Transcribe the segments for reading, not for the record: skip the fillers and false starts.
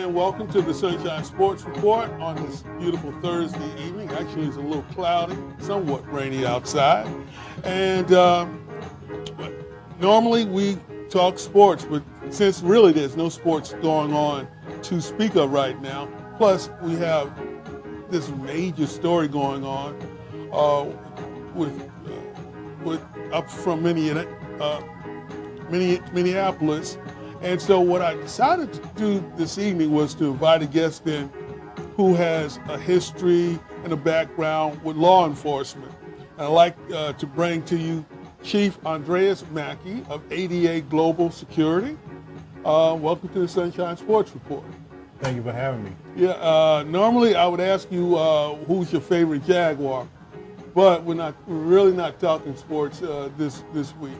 and welcome to the Sunshine Sports Report on this beautiful Thursday evening. Actually, it's a little cloudy, somewhat rainy outside. And normally we talk sports, but since really there's no sports going on to speak of right now, plus we have this major story going on with up from Minneapolis. And so what I decided to do this evening was to invite a guest in who has a history and a background with law enforcement. And I'd like to bring to you Chief Andreas Mackey of ADA Global Security. Welcome to the Sunshine Sports Report. Thank you for having me. Yeah, normally I would ask you who's your favorite Jaguar, but we're really not talking sports this week.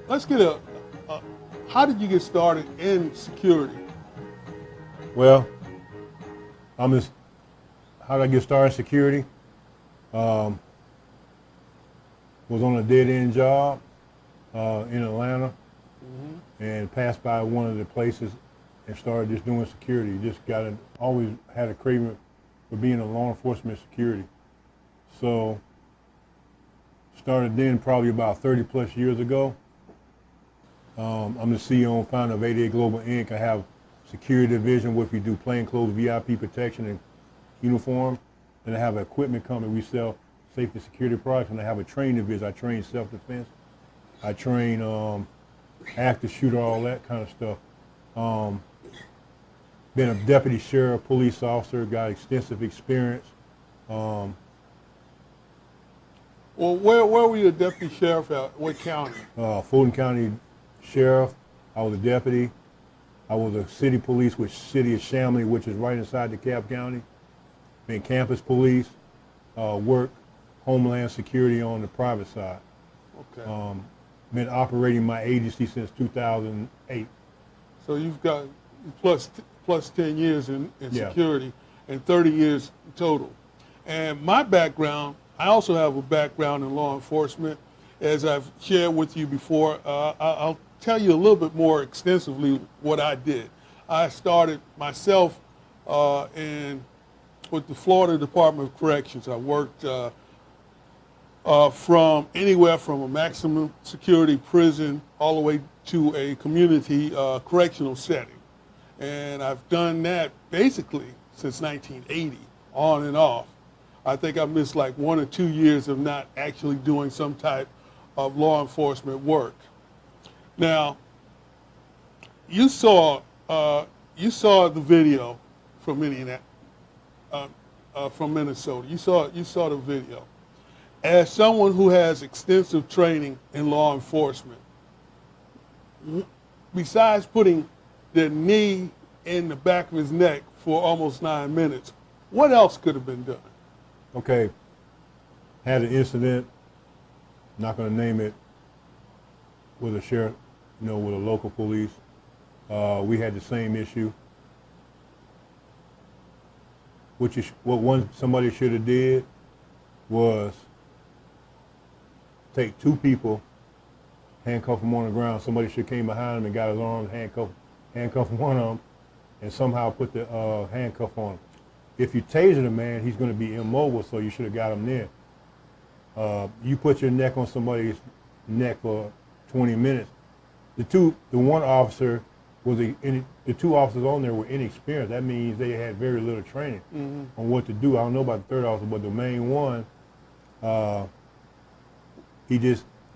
Let's get how did you get started in security? Well, how did I get started in security? Was on a dead-end job in Atlanta, and passed by one of the places and started just doing security. Always had a craving for being a law enforcement security. So started then probably about 30 plus years ago. I'm the CEO and founder of ADA Global Inc. I have security division where we do plainclothes VIP protection and uniform. Then I have an equipment company. We sell safety security products, and I have a training division. I train self-defense. I train active shooter, all that kind of stuff. Been a deputy sheriff, police officer, got extensive experience. Well, where were you a deputy sheriff at? What county? Fulton County Sheriff. I was a deputy. I was a city police with City of Chamonix, which is right inside DeKalb County. Been campus police, work Homeland Security on the private side. Okay. Been operating my agency since 2008. So you've got plus 10 years in Yeah. security and 30 years total. And my background, I also have a background in law enforcement. As I've shared with you before, I'll tell you a little bit more extensively what I did. I started myself with the Florida Department of Corrections. I worked from anywhere from a maximum security prison all the way to a community correctional setting. And I've done that basically since 1980, on and off. I think I missed like 1 or 2 years of not actually doing some type of law enforcement work. Now, you saw the video from from Minnesota. You saw the video. As someone who has extensive training in law enforcement, besides putting their knee in the back of his neck for almost 9 minutes, what else could have been done? Okay, had an incident, not going to name it, with a sheriff, with a local police. We had the same issue. Somebody should have did was take 2 people, handcuff them on the ground. Somebody should have came behind him and got his arms, handcuff one of them, and somehow put the handcuff on him. If you taser the man, he's going to be immobile, so you should have got him there. You put your neck on somebody's neck for 20 minutes. The one officer the 2 officers on there were inexperienced. That means they had very little training on what to do. I don't know about the 3rd officer, but the main one, I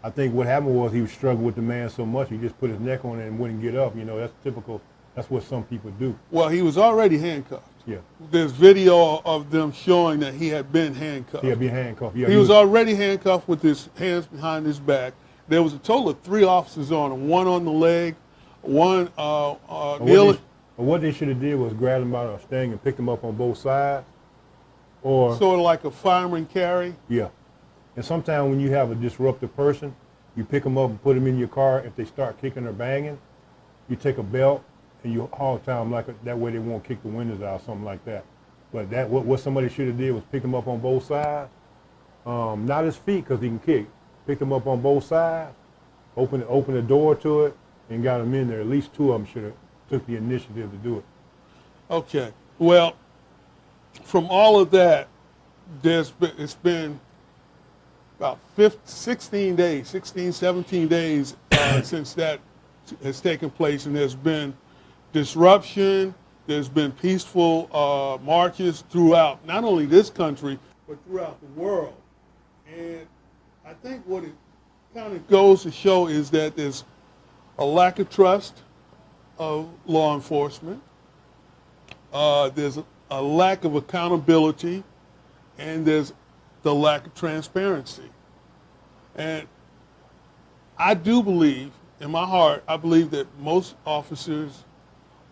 think what happened was he was struggling with the man so much, he just put his neck on it and wouldn't get up. That's typical. That's what some people do. Well, he was already handcuffed. Yeah. There's video of them showing that he had been handcuffed. He had been handcuffed. Yeah, he was already handcuffed with his hands behind his back. There was a total of 3 officers on him, one on the leg, one what they should have did was grab him by the string and pick him up on both sides. Or sort of like a fireman carry. Yeah. And sometimes when you have a disruptive person, you pick them up and put them in your car. If they start kicking or banging, you take a belt and you hog tie them that way they won't kick the windows out, something like that. But what somebody should have did was pick him up on both sides. Not his feet, because he can kick. Picked him up on both sides, opened the door to it, and got him in there. At least 2 of them should have took the initiative to do it. Okay. Well, from all of that, it's been about 16 days, 16, 17 days since that has taken place, and there's been disruption. There's been peaceful marches throughout not only this country, but throughout the world. And I think what it kind of goes to show is that there's a lack of trust of law enforcement. There's a lack of accountability, and there's the lack of transparency. And I do believe, in my heart, I believe that most officers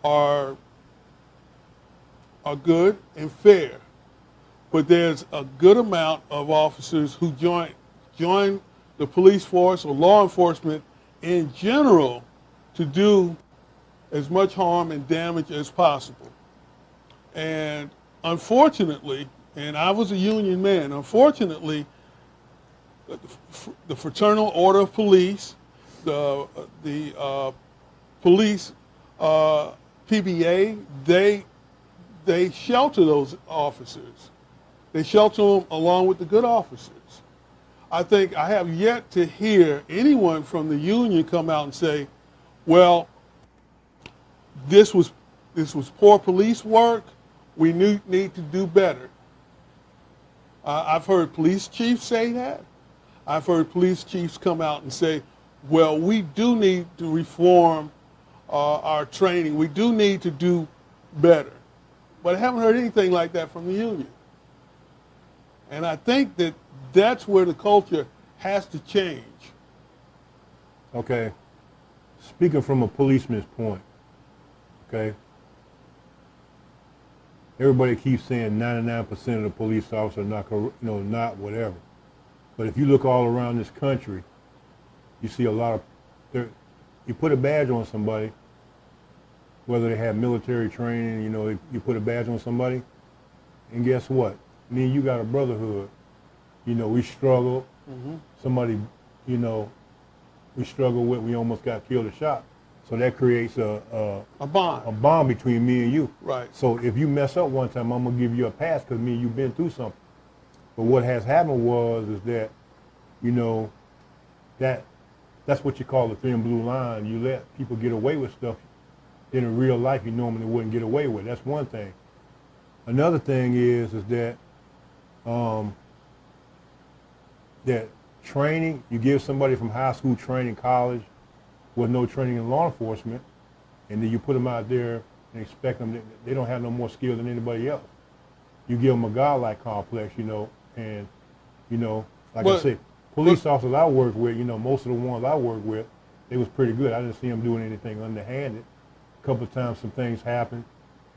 are good and fair, but there's a good amount of officers who join the police force or law enforcement in general to do as much harm and damage as possible. And unfortunately, and I was a union man, unfortunately, the Fraternal Order of Police, the police PBA, they shelter those officers. They shelter them along with the good officers. I think I have yet to hear anyone from the union come out and say, well, this was poor police work. We need to do better. I've heard police chiefs say that. I've heard police chiefs come out and say, well, we do need to reform our training. We do need to do better. But I haven't heard anything like that from the union. And I think that that's where the culture has to change. Okay. Speaking from a policeman's point, okay, everybody keeps saying 99% of the police officers are not whatever. But if you look all around this country, you see a lot of, you put a badge on somebody, whether they have military training, you put a badge on somebody, and guess what? Me and you got a brotherhood. We struggle. Mm-hmm. Somebody, we struggle with, we almost got killed or shot. So that creates a bond between me and you. Right. So if you mess up one time, I'm gonna give you a pass because me and you been through something. But what has happened is that, that's what you call the thin blue line. You let people get away with stuff that in real life you normally wouldn't get away with. That's one thing. Another thing is that that training, you give somebody from high school training, college, with no training in law enforcement, and then you put them out there and expect them, they don't have no more skill than anybody else. You give them a godlike complex, and, I say, police officers I work with, most of the ones I work with, they was pretty good. I didn't see them doing anything underhanded. A couple of times some things happened.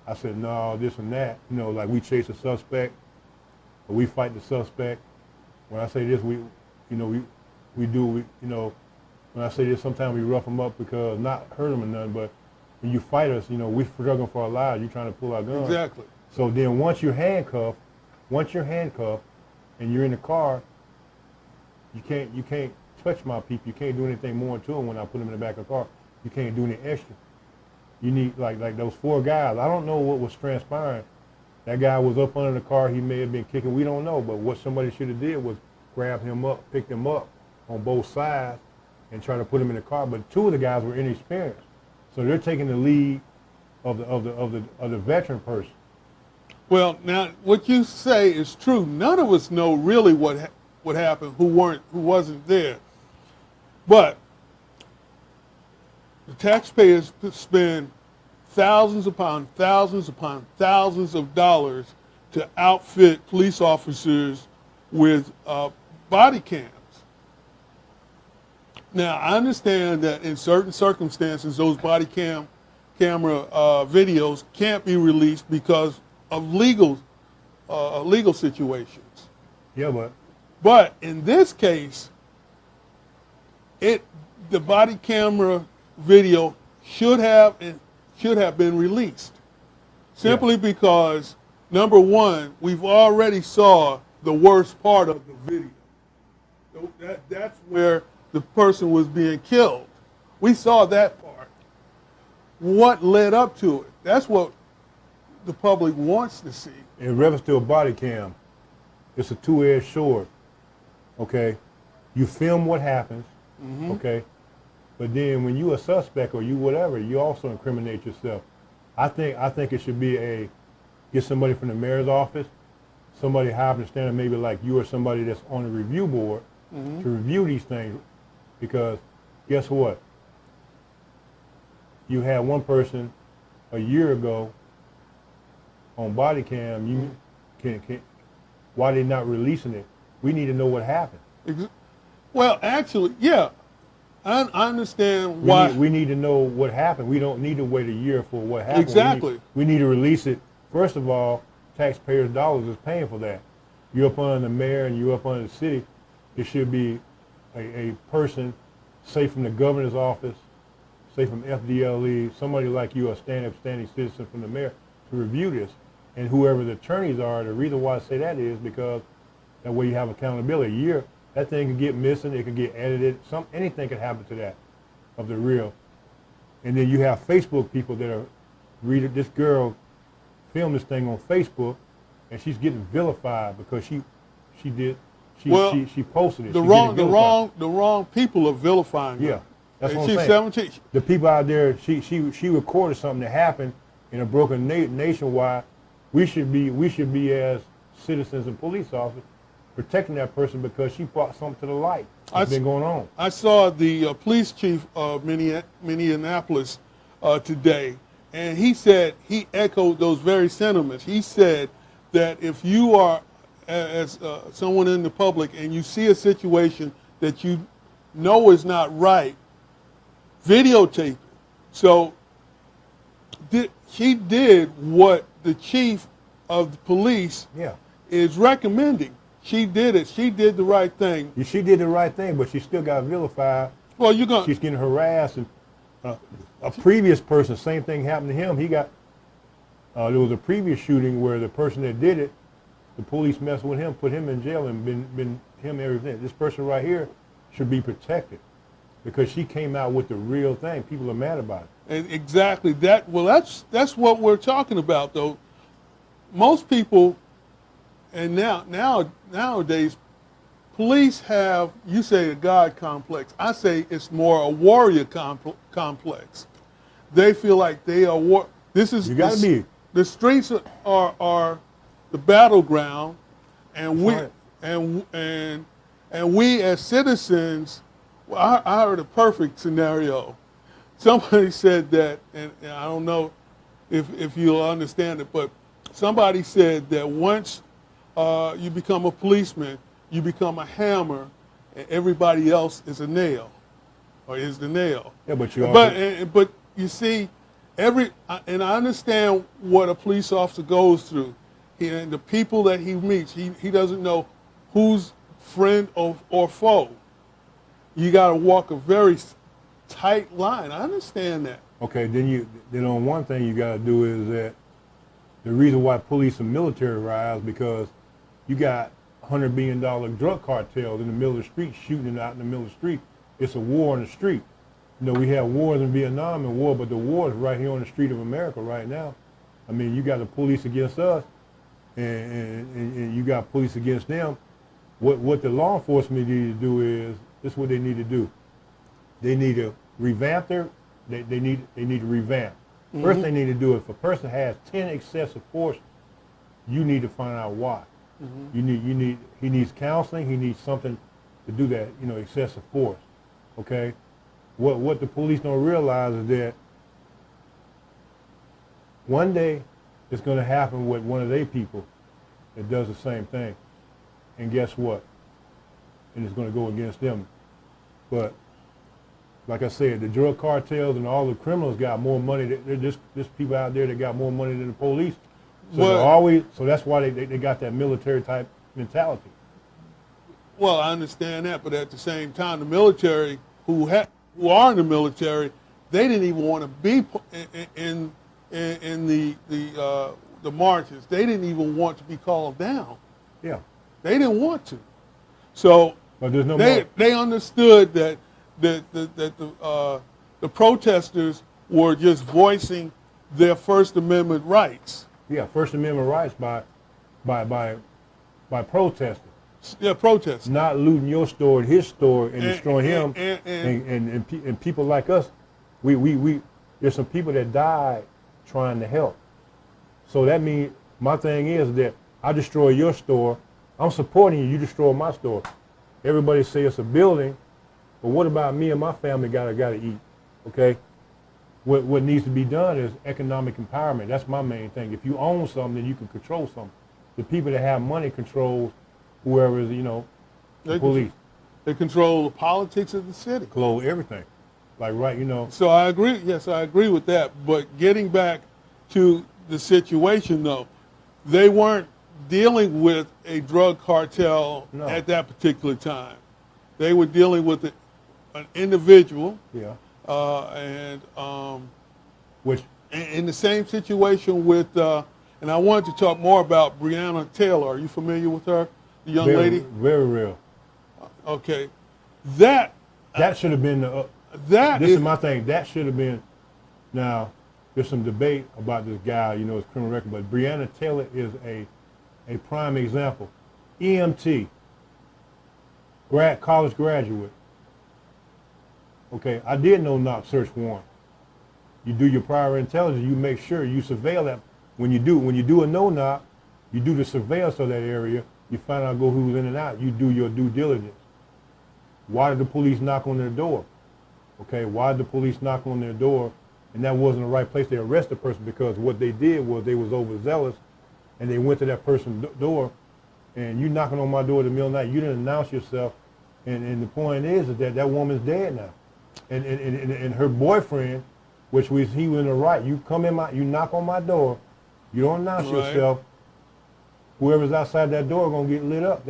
I said, no, this and that, like we chase a suspect, or we fight the suspect. When I say this, when I say this, sometimes we rough them up because not hurt them or nothing, but when you fight us, we're struggling for our lives. You're trying to pull our guns. Exactly. So then once you're handcuffed and you're in the car, you can't touch my people. You can't do anything more to them when I put them in the back of the car. You can't do any extra. You need, like those 4 guys. I don't know what was transpiring. That guy was up under the car. He may have been kicking. We don't know. But what somebody should have did was grab him up, pick him up on both sides, and try to put him in the car. But 2 of the guys were inexperienced, so they're taking the lead of the veteran person. Well, now what you say is true. None of us know really what happened. Who wasn't there, but the taxpayers spend thousands upon thousands of dollars to outfit police officers with body cams. Now, I understand that in certain circumstances, those body camera videos can't be released because of legal situations. Yeah, but in this case, the body camera video should have been released, simply because, number one, we've already saw the worst part of the video. That's where the person was being killed. We saw that part. what led up to it. That's what the public wants to see. In reference to a body cam, it's a two-edged sword. Okay, you film what happens. Okay, but then when you a suspect or you whatever, you also incriminate yourself. I think it should be get somebody from the mayor's office, somebody high up in the standard, maybe like you or somebody that's on the review board to review these things, because guess what? You had one person a year ago on body cam. You can why they not releasing it? We need to know what happened. Well, actually, yeah, I understand why. We need to know what happened. We don't need to wait a year for what happened. Exactly. We need to release it. First of all, taxpayers' dollars is paying for that. You're up under the mayor and you're up under the city. It should be a person, say from the governor's office, say from FDLE, somebody like you, a standing citizen from the mayor, to review this. And whoever the attorneys are, the reason why I say that is because that way you have accountability. A year, that thing could get missing, it could get edited, anything could happen to that, of the real. And then you have Facebook people that are reading. This girl filmed this thing on Facebook, and she's getting vilified because she posted it. The wrong people are vilifying her. Yeah, that's what I'm she's saying. 17. The people out there, she recorded something that happened in a broken nationwide. We should be as citizens and police officers protecting that person because she brought something to the light that's been going on. I saw the police chief of Minneapolis today, and he said, he echoed those very sentiments. He said that if you are, as someone in the public, and you see a situation that you know is not right, videotape it. So she did what the chief of the police is recommending. She did it. She did the right thing. She did the right thing, but she still got vilified. Well, she's getting harassed. And a previous person, same thing happened to him. He got, there was a previous shooting where the person that did it, the police messed with him, put him in jail, and been him everything. This person right here should be protected because she came out with the real thing. People are mad about it. And exactly that. Well, that's what we're talking about, though. Most people, and nowadays, police have, you say, a God complex. I say it's more a warrior complex. They feel like they are This is the streets are the battleground, and we as citizens. Well, I heard a perfect scenario. Somebody said that, and I don't know if you'll understand it, but somebody said that once you become a policeman, you become a hammer, and everybody else is a nail, or is the nail. Yeah, but you see, and I understand what a police officer goes through, and the people that he meets. He doesn't know who's friend or foe. You got to walk a very tight line. I understand that. Okay, then on one thing you got to do is that the reason why police and military rise because you got $100 billion drug cartels in the middle of the street shooting out in the middle of the street. It's a war on the street. You know, we have wars in Vietnam and war, but the war is right here on the street of America right now. I mean, you got the police against us, and you got police against them. What the law enforcement need to do is, this is what they need to do. They need to revamp they need to revamp. Mm-hmm. First they need to do, if a person has 10 excessive force, you need to find out why. Mm-hmm. He needs counseling, he needs something to do that, excessive force. Okay? What the police don't realize is that one day it's going to happen with one of their people that does the same thing. And guess what? And it's going to go against them. But like I said, the drug cartels and all the criminals got more money. There's people out there that got more money than the police. So so that's why they got that military type mentality. Well, I understand that, but at the same time, the military who are in the military, they didn't even want to be in the marches. They didn't even want to be called down. Yeah. They didn't want to. So but there's no they understood that the protesters were just voicing their First Amendment rights. Yeah, First Amendment rights by protesting. Yeah, protesting. Not looting your store and his store and destroying him. And And people like us, we there's some people that died trying to help. So that means my thing is that I destroy your store, I'm supporting you, you destroy my store. Everybody say it's a building, but what about me and my family gotta eat? Okay? What needs to be done is economic empowerment. That's my main thing. If you own something, then you can control something. The people that have money controls whoever is, the police. They control the politics of the city. Control everything. Like, right, So I agree. Yes, I agree with that. But getting back to the situation, though, they weren't dealing with a drug cartel at that particular time. They were dealing with an individual. Yeah. Which in the same situation with, and I wanted to talk more about Breonna Taylor. Are you familiar with her, the young lady? Very real. Okay, that should have been the. This is my thing. That should have been. Now, there's some debate about this guy. His criminal record, but Breonna Taylor is a prime example. EMT, college graduate. Okay, I did no knock search warrant. You do your prior intelligence. You make sure you surveil that. When you do a no knock, you do the surveillance of that area. You find out who's in and out. You do your due diligence. Why did the police knock on their door? Okay, why did the police knock on their door? And that wasn't the right place. They arrested the person because what they did was they was overzealous, and they went to that person's door. And you knocking on my door in the middle of the night. You didn't announce yourself. And the point is that woman's dead now. And her boyfriend, he was in the right. You come in you knock on my door, you don't announce yourself. Whoever's outside that door is gonna get lit up.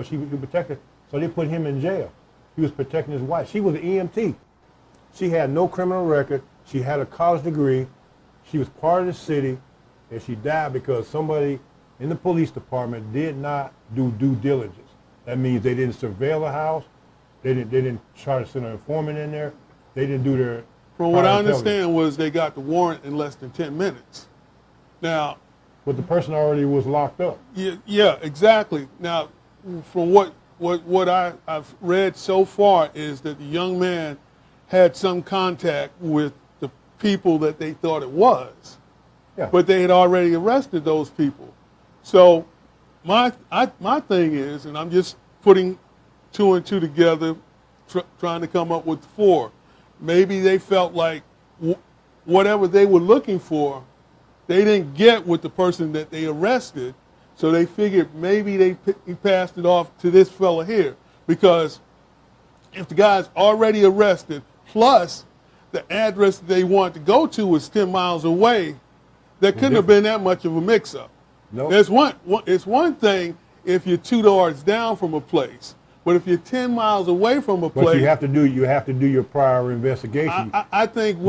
She was protected. So they put him in jail. He was protecting his wife. She was an EMT. She had no criminal record. She had a college degree. She was part of the city, and she died because somebody in the police department did not do due diligence. That means they didn't surveil the house. They didn't try to send an informant in there. They didn't do their. From what I understand was they got the warrant in less than 10 minutes. Now. But the person already was locked up. Yeah, exactly. Now, from what I've read so far is that the young man had some contact with the people that they thought it was. Yeah. But they had already arrested those people. So my thing is, and I'm just putting two and two together, trying to come up with four. Maybe they felt like whatever they were looking for, they didn't get with the person that they arrested, so they figured maybe he passed it off to this fella here. Because if the guy's already arrested, plus the address that they wanted to go to was 10 miles away, there couldn't have been that much of a mix-up. Nope. It's one thing if you're 2 doors down from a place. But if you're 10 miles away from a place, but you have to do your prior investigation. I think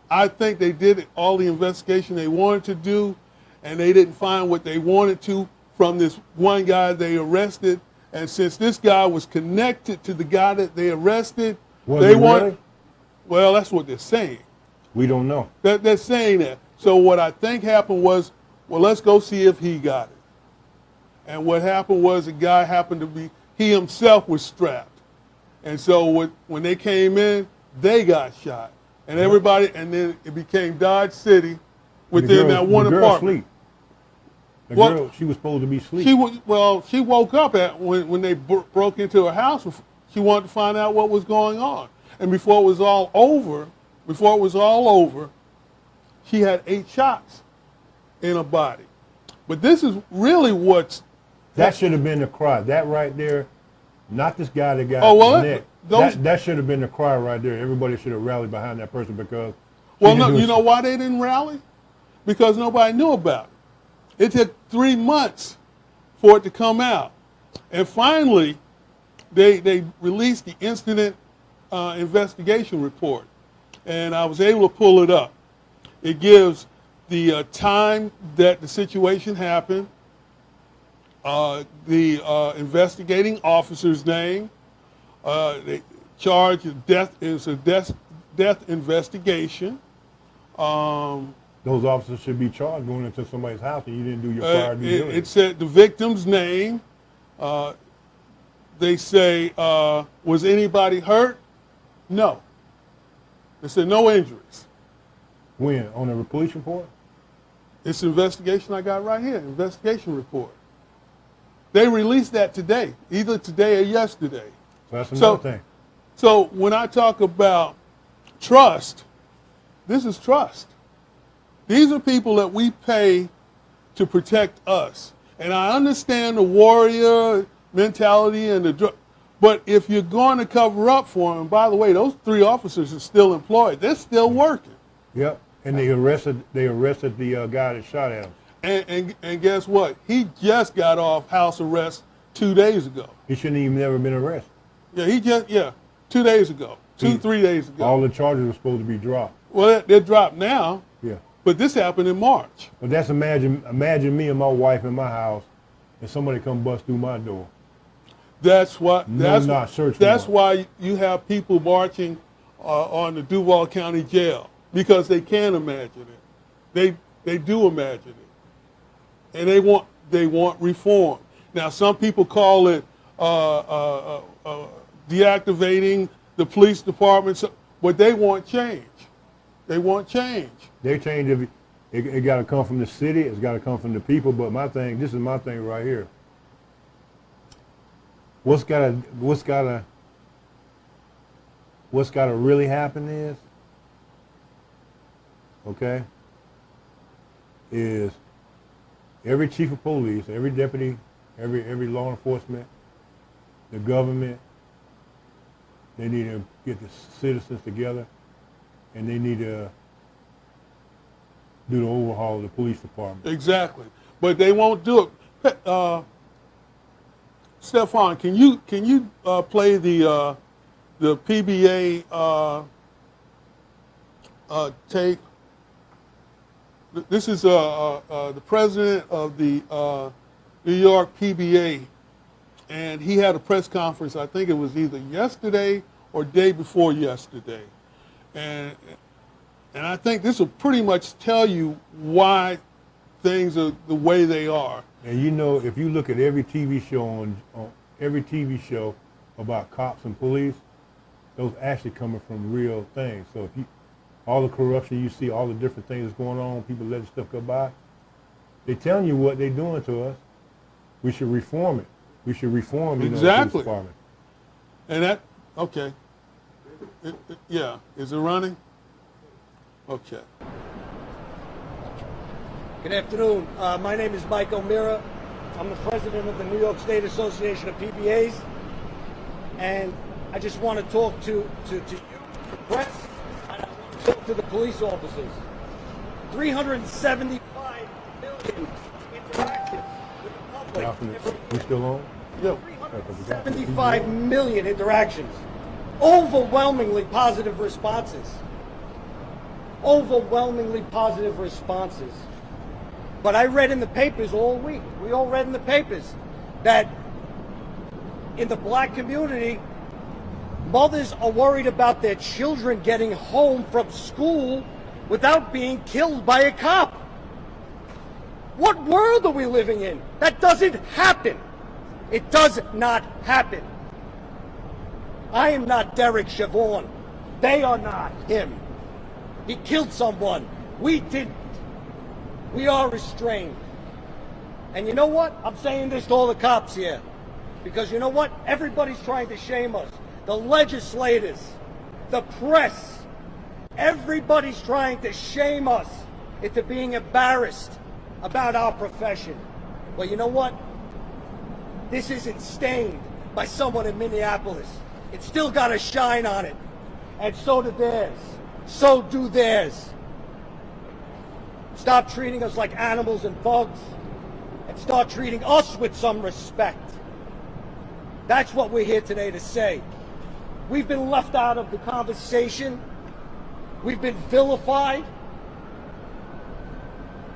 I think they did all the investigation they wanted to do, and they didn't find what they wanted to from this one guy they arrested. And since this guy was connected to the guy that they arrested, really? Well, that's what they're saying. We don't know. They're saying that. So what I think happened was, well, let's go see if he got it. And what happened was the guy happened to be. He himself was strapped. And so when they came in, they got shot. And everybody, and then it became Dodge City within that one apartment. The girl, she was supposed to be asleep. She woke up when they broke into her house. She wanted to find out what was going on. And before it was all over, she had 8 shots in her body. But this is really that should have been the cry. That right there, not this guy that got neck. That should have been the cry right there. Everybody should have rallied behind that person because. Well, no, you know why they didn't rally? Because nobody knew about it. It took 3 months for it to come out, and finally, they released the incident investigation report, and I was able to pull it up. It gives the time that the situation happened. The investigating officer's name, they charged death death investigation. Those officers should be charged going into somebody's house and you didn't do your prior due It diligence. said the victim's name. They say, was anybody hurt? No. They said no injuries. When? On the police report? It's an investigation I got right here, investigation report. They released that today, either today or yesterday. So that's another thing. So when I talk about trust, this is trust. These are people that we pay to protect us. And I understand the warrior mentality and but if you're going to cover up for them, by the way, those 3 officers are still employed. They're still working. Yep. And they arrested the guy that shot at him. And guess what? He just got off house arrest 2 days ago. He shouldn't even never been arrested. Yeah, 2 days ago. 3 days ago. All the charges were supposed to be dropped. Well, they're dropped now. Yeah. But this happened in March. But that's imagine me and my wife in my house and somebody come bust through my door. That's why. Search That's warrant. why you have people marching on the Duval County Jail, because they can imagine it. They do imagine it, and they want reform. Now, some people call it deactivating the police departments, but they want change. They want change. They change it got to come from the city. It's got to come from the people. But this is my thing right here. What's gotta really happen is every chief of police, every deputy, every law enforcement, the government, they need to get the citizens together and they need to do the overhaul of the police department. Exactly, but they won't do it. Stefan, can you play the PBA tape? This is the president of the New York PBA, and he had a press conference. I think it was either yesterday or day before yesterday, and I think this will pretty much tell you why things are the way they are. And you know, if you look at every TV show on every TV show about cops and police, those actually coming from real things. So if all the corruption you see, all the different things that's going on, people letting stuff go by, they telling you what they're doing to us. We should reform it. We should reform the police department. And that, okay. Yeah, is it running? Okay. Good afternoon. My name is Mike O'Meara. I'm the president of the New York State Association of PBAs. And I just want to talk to you, the press, and I want to talk to the police officers. 375 million interactions with the public. We still on? Yeah. 375 million interactions. Overwhelmingly positive responses. Overwhelmingly positive responses. But I read in the papers all week, we all read in the papers, that in the black community, mothers are worried about their children getting home from school without being killed by a cop. What world are we living in? That doesn't happen. It does not happen. I am not Derek Chauvin. They are not him. He killed someone. We didn't. We are restrained. And you know what? I'm saying this to all the cops here. Because you know what? Everybody's trying to shame us. The legislators, the press, everybody's trying to shame us into being embarrassed about our profession. Well, you know what? This isn't stained by someone in Minneapolis. It's still got a shine on it. And so do theirs. So do theirs. Stop treating us like animals and thugs, and start treating us with some respect. That's what we're here today to say. We've been left out of the conversation. We've been vilified.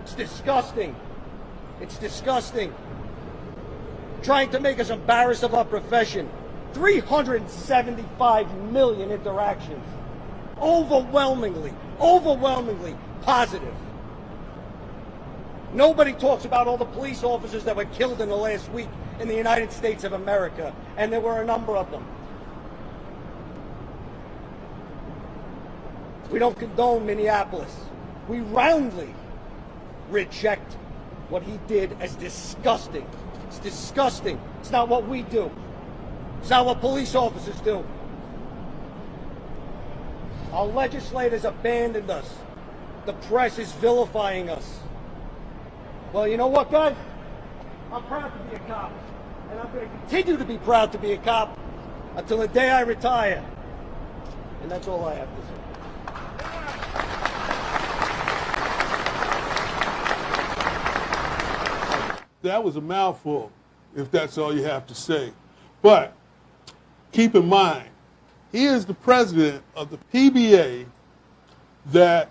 It's disgusting. It's disgusting. Trying to make us embarrassed of our profession. 375 million interactions. overwhelmingly positive. Nobody talks about all the police officers that were killed in the last week in the United States of America, and there were a number of them. We don't condone Minneapolis. We roundly reject what he did as disgusting. It's disgusting. It's not what we do. It's not what police officers do. Our legislators abandoned us. The press is vilifying us. Well, you know what, guys? I'm proud to be a cop. And I'm going to continue to be proud to be a cop until the day I retire. And that's all I have to say. That was a mouthful, if that's all you have to say. But keep in mind, he is the president of the PBA that,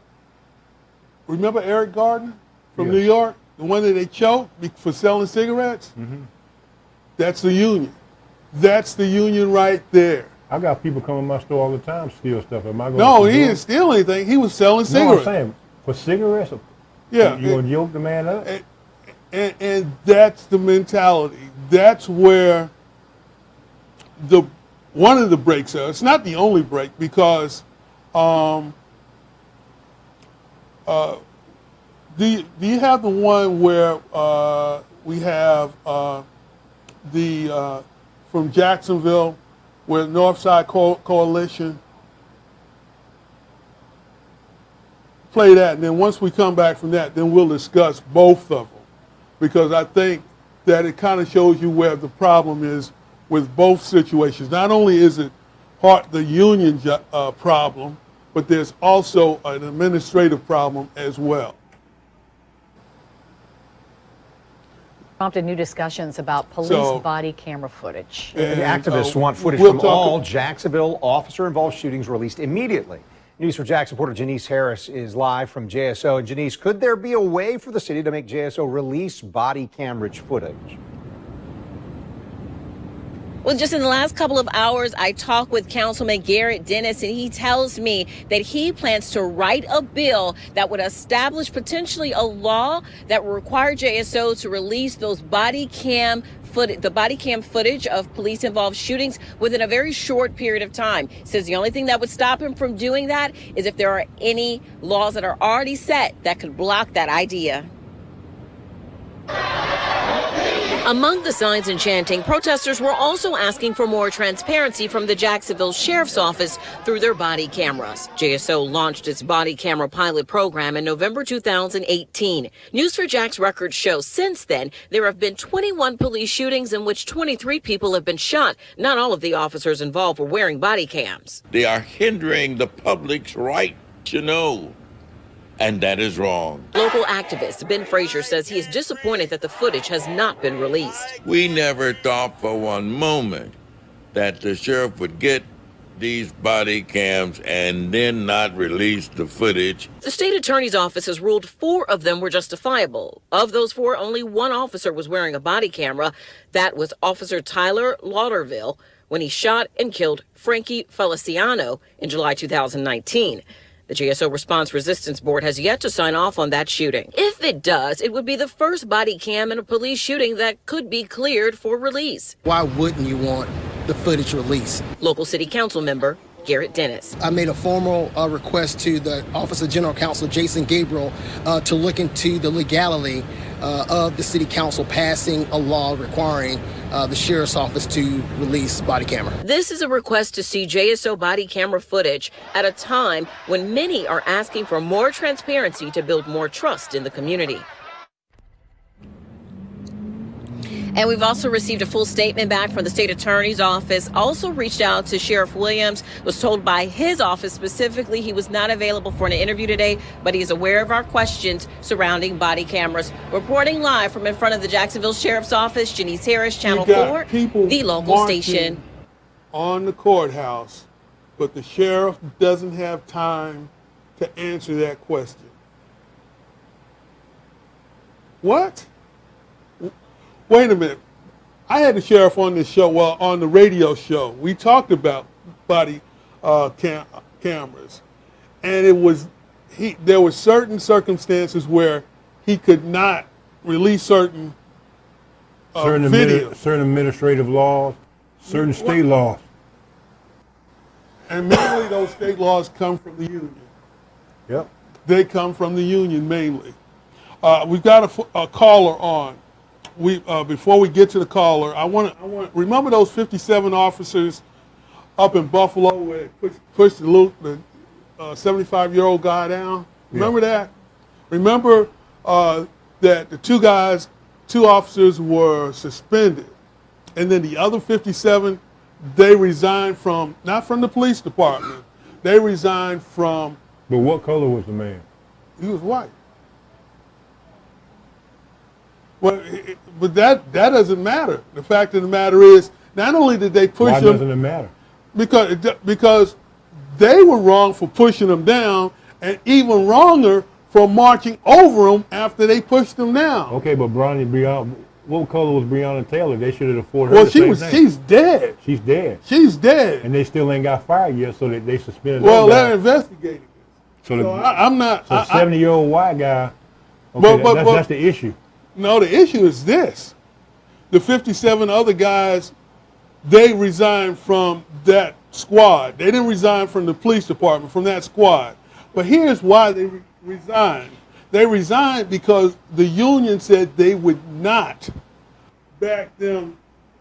remember Eric Gardner from Yes. New York? The one that they choked for selling cigarettes? Mm-hmm. That's the union. That's the union right there. I got people come in my store all the time steal stuff. Am I going No, to he didn't steal anything. He was selling No, cigarettes. I'm saying, for cigarettes? Yeah. You going to yoke the man up? And that's the mentality. That's where one of the breaks are. It's not the only break because do you have the one where we have from Jacksonville where Northside Coalition? Play that, and then once we come back from that, then we'll discuss both of them. Because I think that it kind of shows you where the problem is with both situations. Not only is it the union problem, but there's also an administrative problem as well. Prompted new discussions about police body camera footage. And, activists want footage we'll from talk all Jacksonville officer-involved shootings released immediately. News for Jax reporter Janice Harris is live from JSO. And Janice, could there be a way for the city to make JSO release body camera footage? Well, just in the last couple of hours, I talked with Councilman Garrett Dennis, and he tells me that he plans to write a bill that would establish potentially a law that would require JSO to release those body cam footage of police-involved shootings within a very short period of time. Says the only thing that would stop him from doing that is if there are any laws that are already set that could block that idea. Among the signs and chanting, protesters were also asking for more transparency from the Jacksonville Sheriff's Office through their body cameras. JSO launched its body camera pilot program in November 2018. News4Jax records show since then there have been 21 police shootings in which 23 people have been shot. Not all of the officers involved were wearing body cams. They are hindering the public's right to know. And that is wrong. Local activist Ben Frazier says he is disappointed that the footage has not been released. We never thought for one moment that the sheriff would get these body cams and then not release the footage. The state attorney's office has ruled 4 of them were justifiable. Of those 4, only 1 officer was wearing a body camera. That was Officer Tyler Lauderville when he shot and killed Frankie Feliciano in July 2019. The JSO Response Resistance Board has yet to sign off on that shooting. If it does, it would be the first body cam in a police shooting that could be cleared for release. Why wouldn't you want the footage released? Local City Council member Garrett Dennis. I made a formal request to the Office of General Counsel Jason Gabriel to look into the legality of the City Council passing a law requiring the Sheriff's Office to release body camera. This is a request to see JSO body camera footage at a time when many are asking for more transparency to build more trust in the community. And we've also received a full statement back from the state attorney's office. Also reached out to Sheriff Williams, was told by his office specifically he was not available for an interview today, but he is aware of our questions surrounding body cameras. Reporting live from in front of the Jacksonville Sheriff's Office, Janice Harris, Channel 4, the local station. On the courthouse, but the sheriff doesn't have time to answer that question. What? Wait a minute. I had the sheriff on this show, on the radio show. We talked about body cameras. and it was there were certain circumstances where he could not release certain videos. Certain administrative laws, certain state laws. And mainly those state laws come from the union. Yep. They come from the union mainly. We've got a caller on. Before we get to the caller, I want remember those 57 officers up in Buffalo where they pushed the 75-year-old guy down? Remember that? Remember that the two officers were suspended, and then the other 57, they resigned from, not from the police department, they resigned from. But what color was the man? He was white. Well, but that doesn't matter. The fact of the matter is, not only did they push him. Why doesn't it matter? Because they were wrong for pushing him down, and even wronger for marching over him after they pushed him down. Okay, but Breonna, what color was Breonna Taylor? They should have afforded her Well, the same thing. she's dead. She's dead. She's dead. And they still ain't got fired yet, so they suspended. Well, that they're guy. investigating this. So I'm not. So 70-year-old white guy. Okay, that's the issue. No, the issue is this: the 57 other guys, they resigned from that squad. They didn't resign from the police department, from that squad. But here's why they resigned. They resigned because the union said they would not back them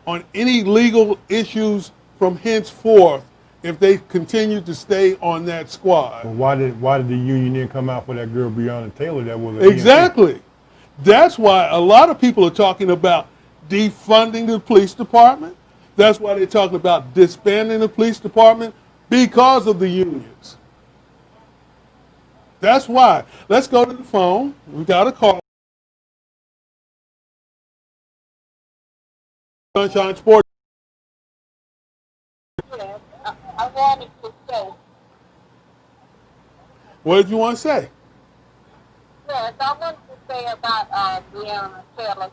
on any legal issues from henceforth if they continued to stay on that squad. But why did the union then come out for that girl Breonna Taylor that was Exactly. That's why a lot of people are talking about defunding the police department. That's why they're talking about disbanding the police department, because of the unions. That's why. Let's go to the phone. We got a call. Sunshine Sports. I wanted to say. What did you want to say? Yes, I wanted to say about Breonna Taylor.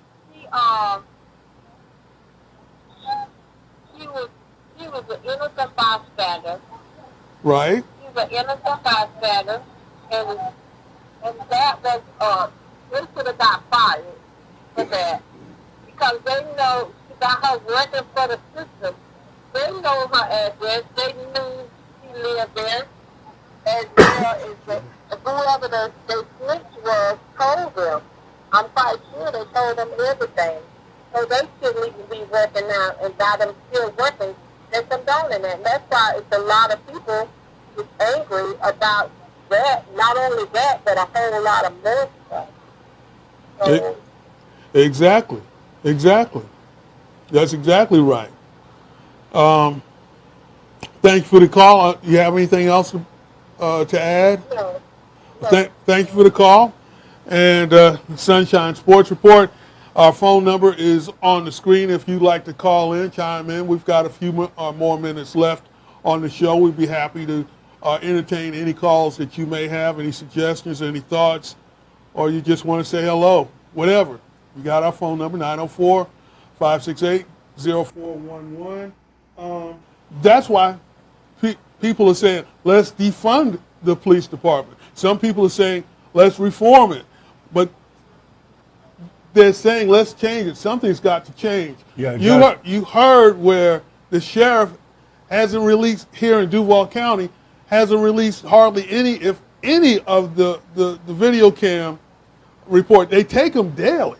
She was an innocent bystander. Right. She was an innocent bystander, and that was they should have got fired for that, because they know she got her working for the system. They know her address. They knew she lived there, as well as whoever they snitch was told them. I'm quite sure they told them everything. So they shouldn't even be working now, and by them still working, they're condoning it. And that's why it's a lot of people who's angry about that. Not only that, but a whole lot of more stuff. So, Exactly. That's exactly right. Thank you for the call. You have anything else to add? no. Thank you for the call. And Sunshine Sports Report. Our phone number is on the screen if you'd like to call in, chime in. We've got a few more minutes left on the show. We'd be happy to entertain any calls that you may have, any suggestions, any thoughts, or you just want to say hello, whatever. We got our phone number, 904-568-0411. That's why people are saying, let's defund the police department. Some people are saying, let's reform it. But they're saying, let's change it. Something's got to change. Yeah, you heard where the sheriff hasn't released, here in Duval County, hasn't released hardly any, if any, of the video cam report. They take them daily.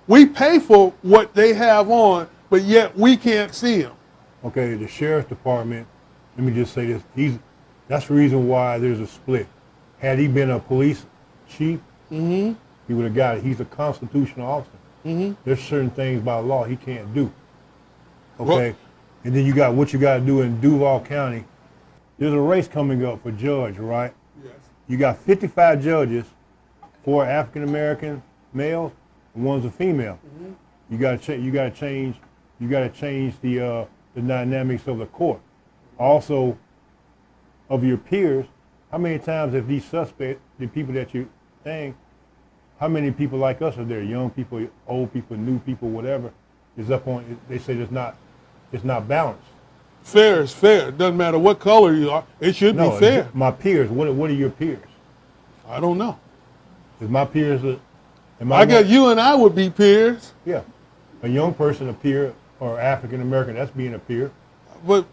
We pay for what they have on, but yet we can't see them. Okay, the sheriff's department, let me just say this, that's the reason why there's a split. Had he been a police chief, he would have got it. He's a constitutional officer. There's certain things by law he can't do. Okay? And then you got what you got to do in Duval County. There's a race coming up for judge, right? Yes. You got 55 judges, 4 African-American males, and 1's a female. You got to change the dynamics of the court. Also, of your peers, how many times have these suspects, the people that you think, how many people like us are there? Young people, old people, new people, whatever, is up on. They say it's not balanced. Fair is fair. It doesn't matter what color you are. It should No, be fair. my peers. What are your peers? I don't know. Is my peers? I guess you and I would be peers, Yeah, a young person, a peer, or African American. That's being a peer but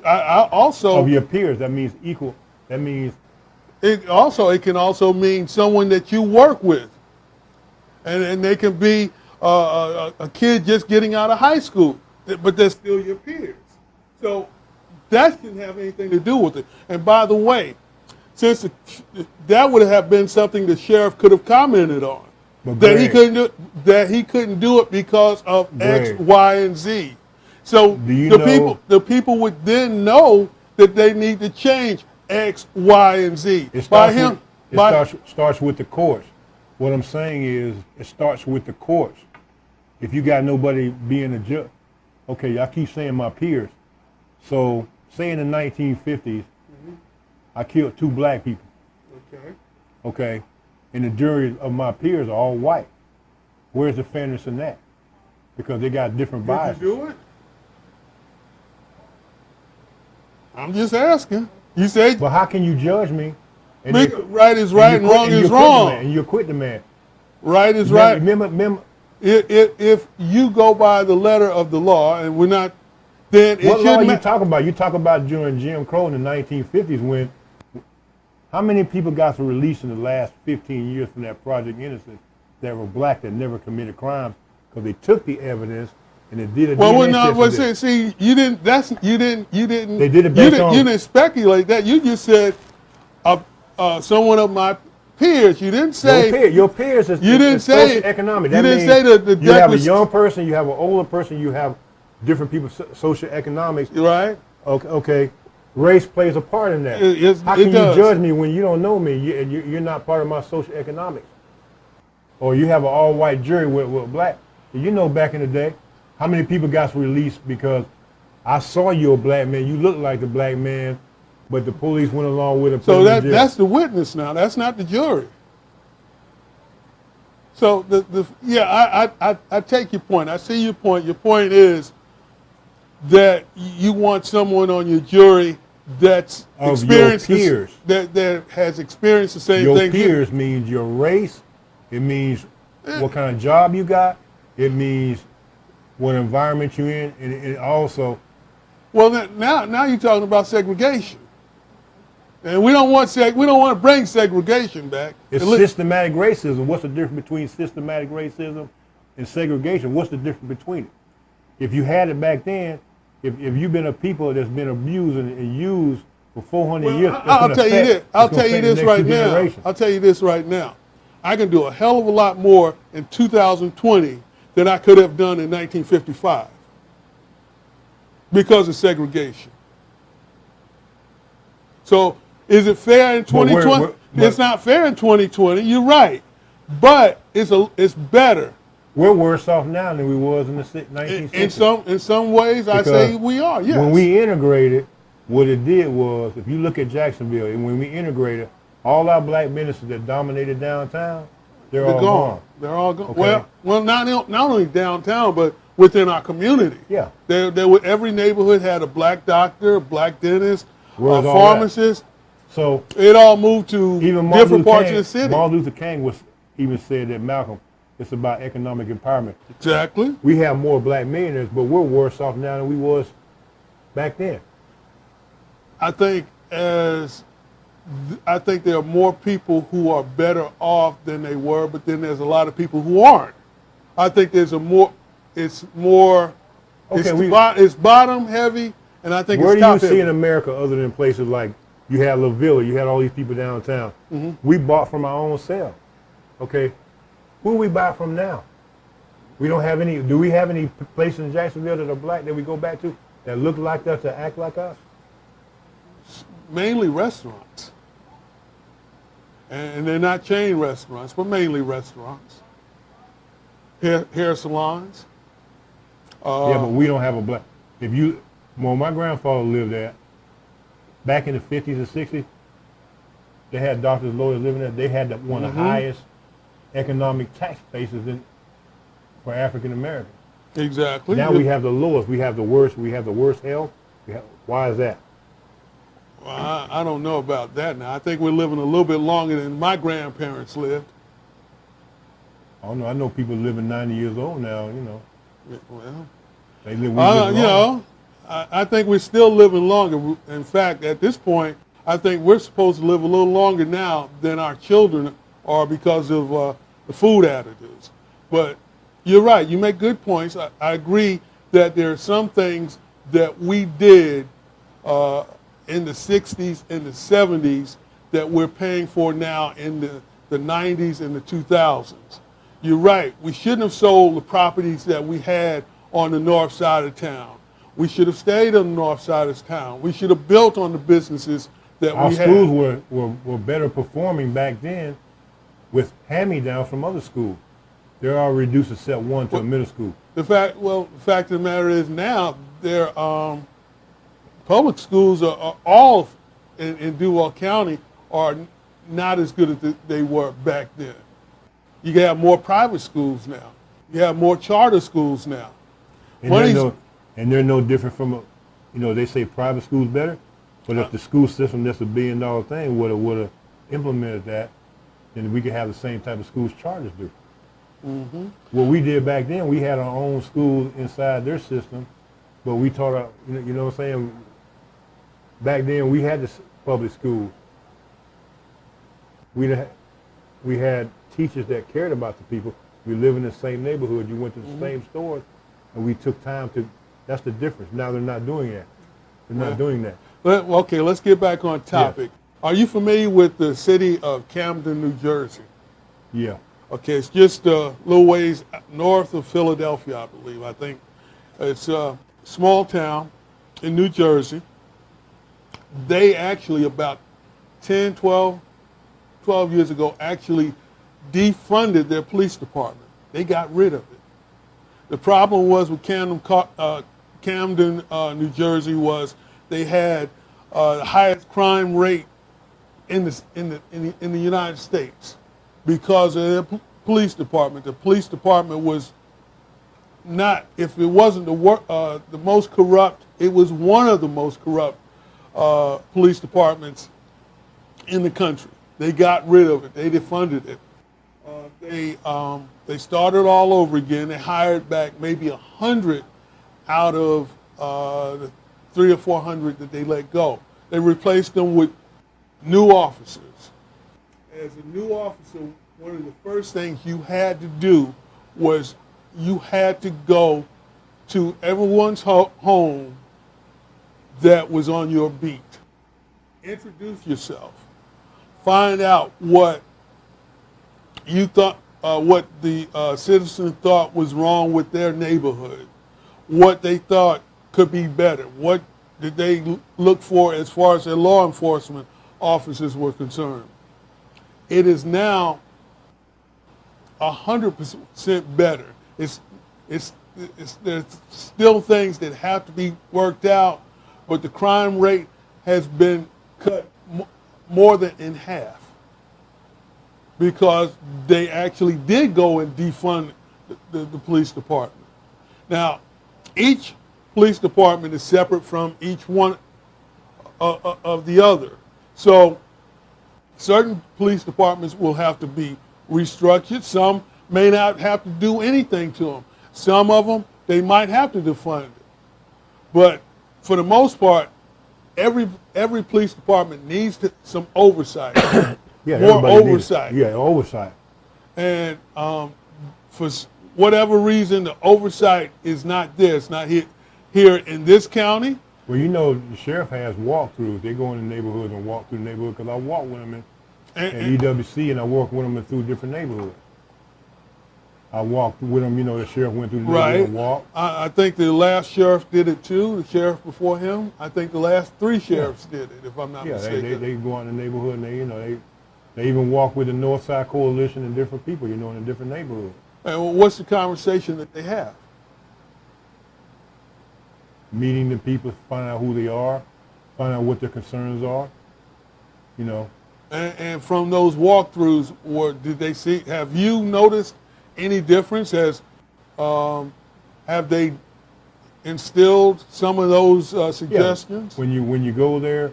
I also of your peers. That means equal. That means it can also mean someone that you work with, and they can be a kid just getting out of high school, but they're still your peers. So that shouldn't have anything to do with it. And by the way, since that would have been something the sheriff could have commented on, But that he Greg- couldn't do it because of X, Greg, Y, and Z. So do you know- the people would then know that they need to change X, Y, and Z. it starts starts with the courts. What I'm saying is, it starts with the courts. If you got nobody being a judge, okay, I keep saying my peers. So, say in the 1950s, I killed 2 black people. Okay. Okay, and the jury of my peers are all white. Where's the fairness in that? Because they got different Did biases. you do it? I'm just asking. You say But how can you judge me? And you- right is and right you and quit- wrong and you is quit the wrong. man, and you quit the man. Right is right. Remember, If you go by the letter of the law, and we're not, then it what law shouldn't you ma- talk about? You talk about during Jim Crow in the 1950s when, how many people got released in the last 15 years from that Project Innocence that were black that never committed crimes because they took the evidence and they did a Well, DNA no, test well, with it. see, you didn't. You didn't. They did it based on- You didn't speculate that. You just said, someone of my peers. You didn't say. Your peers is You didn't is say- socioeconomic. you That didn't means say the you have a declaration- young person, you have an older person, you have different people, socioeconomics. Right. Okay. Race plays a part in that. How it can does. you judge me when you don't know me? You're not part of my socioeconomics. Or you have an all-white jury with black. You know, back in the day, how many people got released because I saw you a black man, you look like the black man, but the police went along with it. So that's the witness now. That's not the jury. So I take your point. I see your point. Your point is that you want someone on your jury that's Of your peers. that has experienced the same Your thing. peers means your race. It means what kind of job you got. It means what environment you're in, and it also. Well, now you're talking about segregation, and we don't want to bring segregation back. It's systematic racism. What's the difference between systematic racism and segregation? What's the difference between it? If you had it back then, if you've been a people that's been abused and used for 400 years, I'll tell you this. I'll tell you this right now. I'll tell you this right now. I can do a hell of a lot more in 2020 than I could have done in 1955 because of segregation. So is it fair in 2020? It's not fair in 2020. You're right, but it's better. We're worse off now than we was in the 1960s. In some ways, I say we are. Yes. When we integrated, what it did was, if you look at Jacksonville, and when we integrated, all our black ministers that dominated downtown, they're all gone. They're all gone. Okay. Well, not only downtown, but within our community. Yeah. Every neighborhood had a black doctor, a black dentist, a Where's all pharmacist. So it all moved to even different parts of the city. Martin Luther King even said that, Malcolm, it's about economic empowerment. Exactly. We have more black millionaires, but we're worse off now than we was back then. I think there are more people who are better off than they were, but then there's a lot of people who aren't. I think it's bottom heavy, and I think Where it's do you top see heavy. in America, other than places like you had La Villa, you had all these people downtown. Mm-hmm. We bought from our own self. Okay, who we buy from now? We don't have any. Do we have any places in Jacksonville that are black that we go back to that look like us, that act like us? Mainly restaurants. And they're not chain restaurants, but mainly restaurants. Hair salons. Yeah, but we don't have a black. Well, my grandfather lived there. Back in the 50s and 60s, they had doctors, lawyers living there. They had one of the highest economic tax bases for African Americans. Exactly. Now we have the lowest, we have the worst health. Why is that? Well, I don't know about that now. I think we're living a little bit longer than my grandparents lived. I don't know. I know people living 90 years old now, you know. Well, They live, we live you know, I think we're still living longer. In fact, at this point, I think we're supposed to live a little longer now than our children are because of the food additives. But you're right. You make good points. I agree that there are some things that we did in the 60s and the 70s that we're paying for now in the 90s and the 2000s. You're right. We shouldn't have sold the properties that we had on the north side of town. We should have stayed on the north side of town. We should have built on the businesses that our we had. schools were better performing back then with hand-me-downs from other schools. They're all reduced to set one to a middle school. The fact of the matter is now their public schools are all in Duval County are not as good as they were back then. You have more private schools now. You have more charter schools now. And they're no different from, you know, they say private schools better, but if the school system that's $1 billion thing would have implemented that, then we could have the same type of schools charters do. Mm-hmm. What we did back then, we had our own schools inside their system, but we taught our, you know what I'm saying? Back then we had this public school. We had teachers that cared about the people. We live in the same neighborhood. You went to the same stores, and we took time to. That's the difference. Now they're not doing that. They're not doing that. Okay, let's get back on topic. Yeah. Are you familiar with the city of Camden, New Jersey? Yeah. Okay, it's just a little ways north of Philadelphia, I believe. I think it's a small town in New Jersey. They actually about 10, 12 years ago actually defunded their police department. They got rid of it. The problem was with Camden, New Jersey, was they had the highest crime rate in the United States because of their police department. The police department was not, if it wasn't the most corrupt, it was one of the most corrupt police departments in the country. They got rid of it. They defunded it. They started all over again. They hired back maybe 100 out of the 300 or 400 that they let go. They replaced them with new officers. As a new officer, one of the first things you had to do was you had to go to everyone's home that was on your beat. Introduce yourself. Find out what you thought, what the citizens thought was wrong with their neighborhood, what they thought could be better, what did they look for as far as their law enforcement officers were concerned. It is now 100% better. There's still things that have to be worked out, but the crime rate has been cut more than in half because they actually did go and defund the police department. Now, each police department is separate from each one of the other. So certain police departments will have to be restructured. Some may not have to do anything to them. Some of them, they might have to defund it. But for the most part, every police department needs some oversight. More oversight. Yeah, oversight. And for whatever reason, the oversight is not there. It's not here in this county. Well, you know, the sheriff has walkthroughs. They go in the neighborhoods and walk through the neighborhood because I walk with them in EWC and I walk with them through different neighborhoods. I walked with them, you know, the sheriff went through the neighborhood and walked. I think the last sheriff did it too, the sheriff before him. I think the last 3 sheriffs did it, if I'm not mistaken. Yeah, they go out in the neighborhood and they even walk with the North Side Coalition and different people, you know, in a different neighborhood. And what's the conversation that they have? Meeting the people, find out who they are, find out what their concerns are, you know. And from those walkthroughs, did they see? Have you noticed any difference as have they instilled some of those suggestions? When you go there,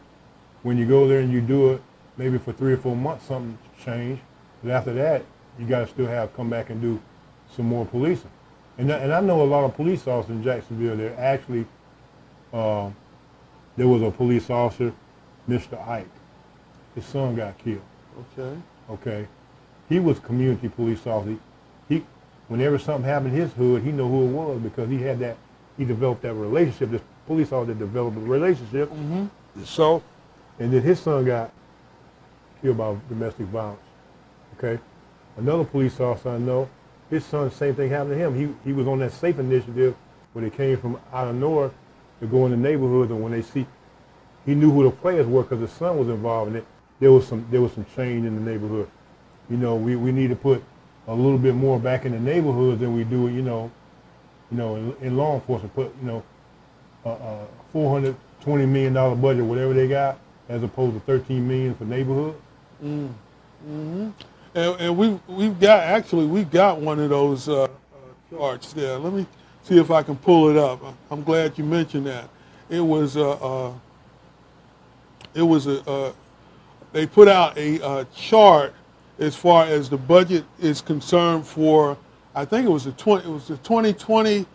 and you do it maybe for 3 or 4 months, something changed. But after that, you got to still come back and do some more policing. And I know a lot of police officers in Jacksonville. There actually, there was a police officer, Mr. Ike. His son got killed. Okay. Okay, he was community police officer. Whenever something happened in his hood, he knew who it was because he developed that relationship. This police officer developed a relationship. Mm-hmm. So, and then his son got killed by domestic violence. Okay, another police officer I know, his son, same thing happened to him. He was on that SAFE initiative where they came from out of north to go in the neighborhoods, and when they see, he knew who the players were because his son was involved in it. There was some change in the neighborhood. You know, we need to put a little bit more back in the neighborhoods than we do, in law enforcement. Put, $420 million budget, whatever they got, as opposed to $13 million for neighborhoods. Mm-hmm. And we've got one of those charts there. Let me see if I can pull it up. I'm glad you mentioned that. They put out a chart as far as the budget is concerned for, I think it was the 2020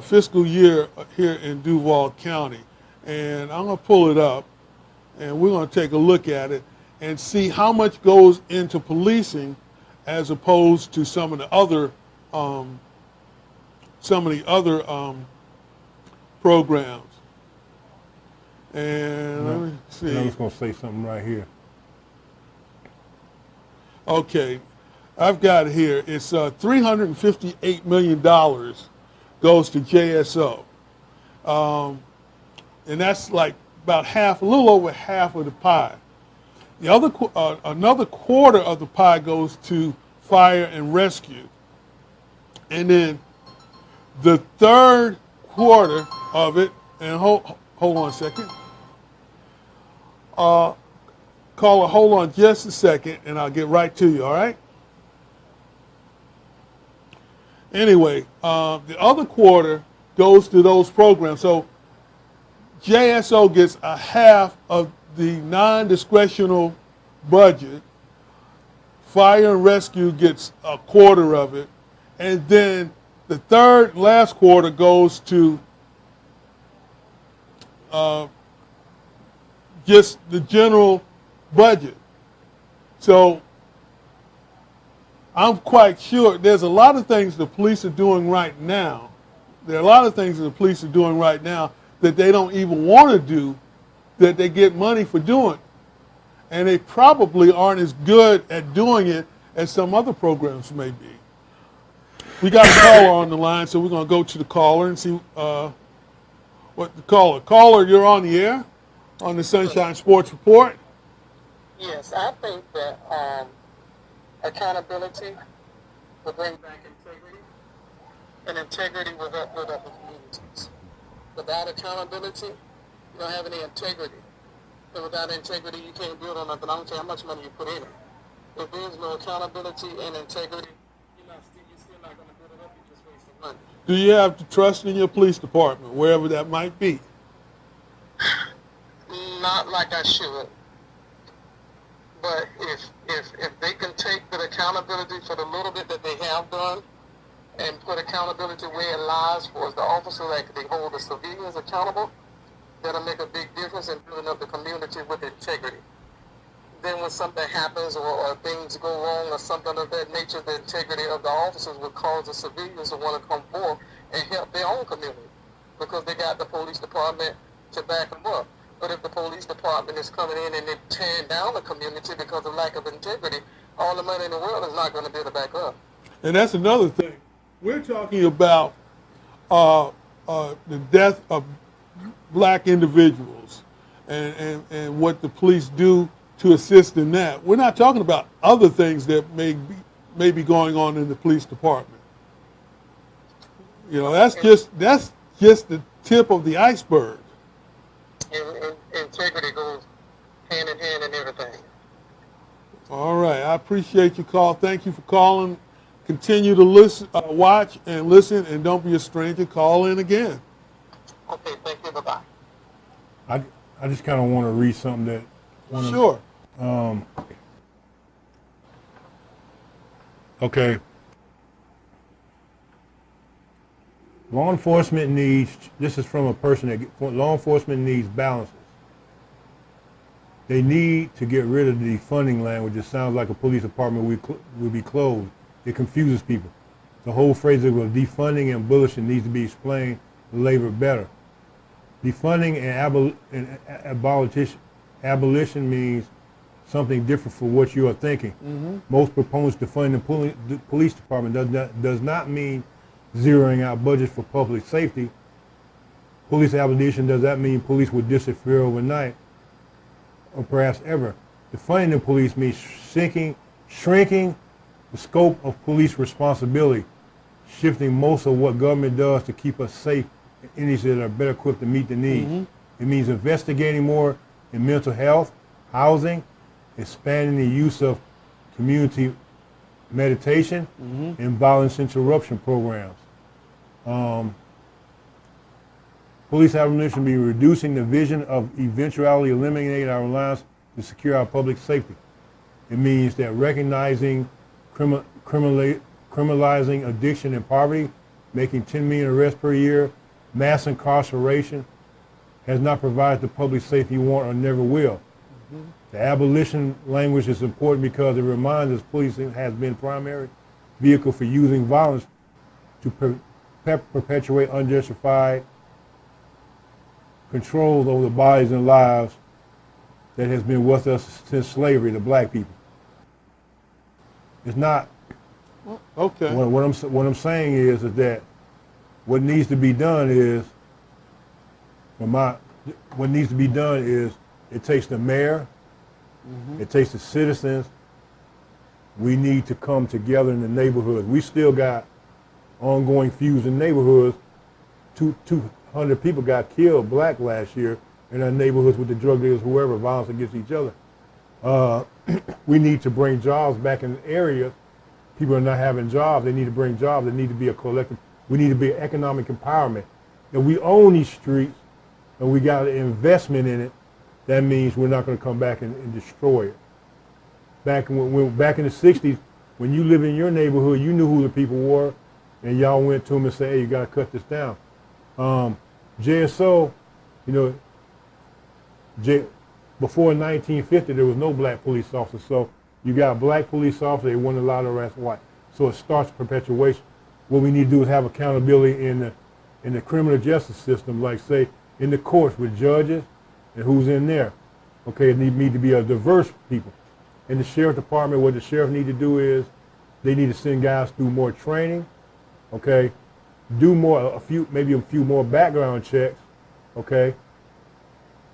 fiscal year here in Duval County. And I'm going to pull it up, and we're going to take a look at it and see how much goes into policing as opposed to some of the other programs. And let me see. And I was going to say something right here. Okay, I've got it here. It's $358 million goes to JSO. And that's like about half, a little over half of the pie. The other, another quarter of the pie goes to fire and rescue. And then the third quarter of it, and hold on a second. Caller, hold on just a second, and I'll get right to you, all right? Anyway, the other quarter goes to those programs. So JSO gets a half of the non-discretional budget. Fire and rescue gets a quarter of it. And then the last quarter goes to just the general budget. So I'm quite sure there's a lot of things the police are doing right now. There are a lot of things that the police are doing right now that they don't even want to do, that they get money for doing. And they probably aren't as good at doing it as some other programs may be. We got a caller on the line, so we're going to go to the caller and see what the caller. Caller, you're on the air on the Sunshine Sports Report. Yes, I think that accountability will bring back integrity, and integrity will help build up the communities. Without accountability, you don't have any integrity. And without integrity, you can't build on nothing. I don't care how much money you put in it. If there's no accountability and integrity, you're still not going to build it up. You're just wasting money. Do you have the trust in your police department, wherever that might be? Not like I should. But if they can take the accountability for the little bit that they have done and put accountability where it lies for the officer that they hold the civilians accountable, that'll make a big difference in building up the community with integrity. Then when something happens or things go wrong or something of that nature, the integrity of the officers will cause the civilians to want to come forward and help their own community because they got the police department to back them up. But if the police department is coming in and they're tearing down the community because of lack of integrity, all the money in the world is not going to build it back up. And that's another thing. We're talking about the death of black individuals and what the police do to assist in that. We're not talking about other things that may be going on in the police department. You know, that's just the tip of the iceberg. And integrity goes hand in hand in everything. All right. I appreciate your call. Thank you for calling continue to listen, watch and listen, and don't be a stranger. Call in again. Okay, thank you. Bye-bye. I just kind of want to read something that. Sure. Okay. Law enforcement needs, this is from a person that, law enforcement needs balances. They need to get rid of the defunding language. It sounds like a police department will be closed. It confuses people. The whole phrase of defunding and abolishing needs to be explained labored better. Defunding and abolition means something different for what you are thinking. Mm-hmm. Most proponents defund the police department does not mean zeroing out budgets for public safety. Police abolition does that mean police would disappear overnight or perhaps ever. Defunding the police means shrinking the scope of police responsibility, shifting most of what government does to keep us safe in entities that are better equipped to meet the needs. Mm-hmm. It means investigating more in mental health, housing, expanding the use of community meditation, mm-hmm. and violence interruption programs. Police abolition be reducing the vision of eventually eliminating our reliance to secure our public safety. It means that recognizing criminalizing addiction and poverty, making 10 million arrests per year, mass incarceration, has not provided the public safety we want or never will. Mm-hmm. The abolition language is important because it reminds us policing has been primary vehicle for using violence to perpetuate unjustified controls over the bodies and lives that has been with us since slavery, the black people. It's not. Okay. What I'm saying is that what needs to be done is, it takes the mayor, mm-hmm. it takes the citizens. We need to come together in the neighborhoods. We still got ongoing feuds in neighborhoods. 200 people got killed black last year in our neighborhoods with the drug dealers, whoever, violence against each other. We need to bring jobs back in the area. People are not having jobs. They need to bring jobs. There need to be a collective. We need to be economic empowerment. If we own these streets and we got an investment in it, that means we're not going to come back and destroy it. Back in the 60s, when you live in your neighborhood, you knew who the people were, and y'all went to them and said, hey, you got to cut this down. JSO, before 1950, there was no black police officers. So you got black police officers, they weren't allowed to arrest white. So it starts perpetuation. What we need to do is have accountability in the criminal justice system, like say in the courts with judges and who's in there. Okay, it need to be a diverse people. In the sheriff department, what the sheriff need to do is they need to send guys through more training. Okay, do more, maybe a few more background checks. Okay,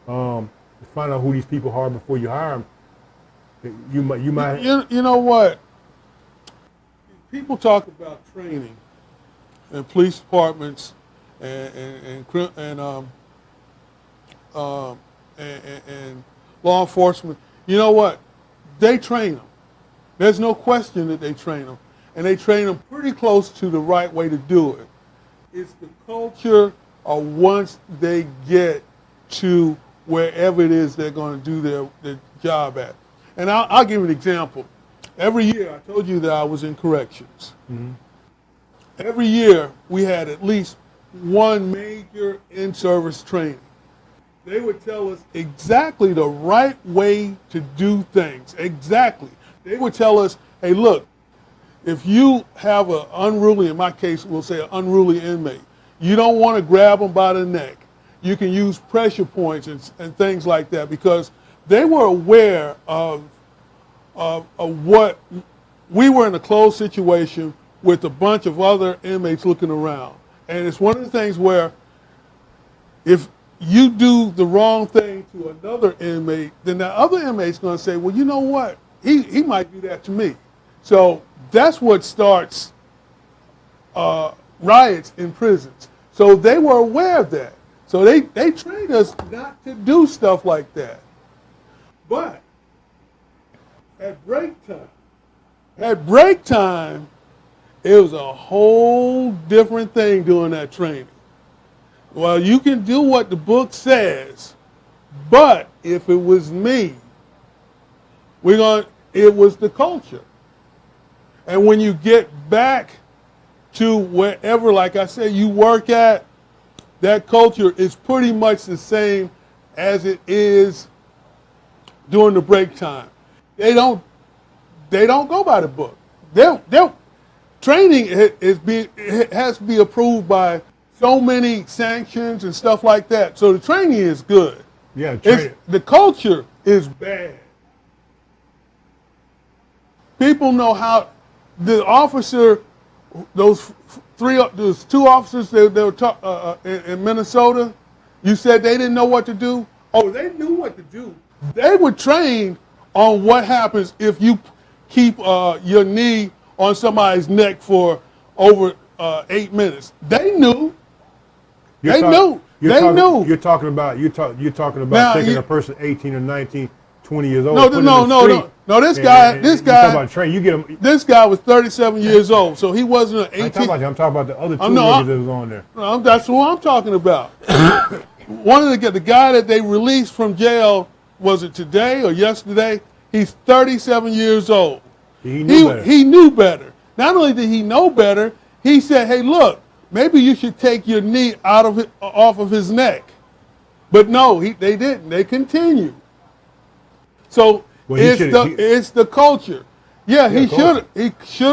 find out who these people are before you hire them. You might. You know what? People talk about training and police departments and law enforcement. You know what? They train them. There's no question that they train them, and they train them pretty close to the right way to do it. It's the culture, or once they get to wherever it is they're going to do their job at. And I'll give you an example. Every year, I told you that I was in corrections. Mm-hmm. Every year, we had at least one major in-service training. They would tell us exactly the right way to do things, exactly. They would tell us, hey, look, if you have an unruly, in my case, we'll say an unruly inmate, you don't want to grab them by the neck. You can use pressure points and things like that, because they were aware of what we were in a closed situation with a bunch of other inmates looking around. And it's one of the things where if you do the wrong thing to another inmate, then the other inmate's going to say, well, you know what? He might do that to me. So that's what starts riots in prisons. So they were aware of that. So they trained us not to do stuff like that. But at break time, It was a whole different thing during that training. Well, you can do what the book says, but if it was me, it was the culture. And when you get back to wherever, like I said, you work at, that culture is pretty much the same as it is during the break time. They don't go by the book. Training it has to be approved by so many sanctions and stuff like that. So the training is good. Yeah, The culture is bad. People know how the officer, those two officers that were in Minnesota, you said they didn't know what to do. Oh, they knew what to do. They were trained on what happens if you keep your knee on somebody's neck for over 8 minutes. They knew. They knew. You're talking about Now, taking a person 18 or 19, 20 years old. No. This guy. You talk about train. You get him. This guy was 37 years old, so he wasn't an 18. I'm talking about the other two niggas that was on there. No, that's who I'm talking about. One of the guy that they released from jail, was it today or yesterday? He's 37 years old. He knew better. Not only did he know better, he said, "Hey, look, maybe you should take your knee off of his neck." But no, they didn't. They continued. So it's the culture. Yeah, he should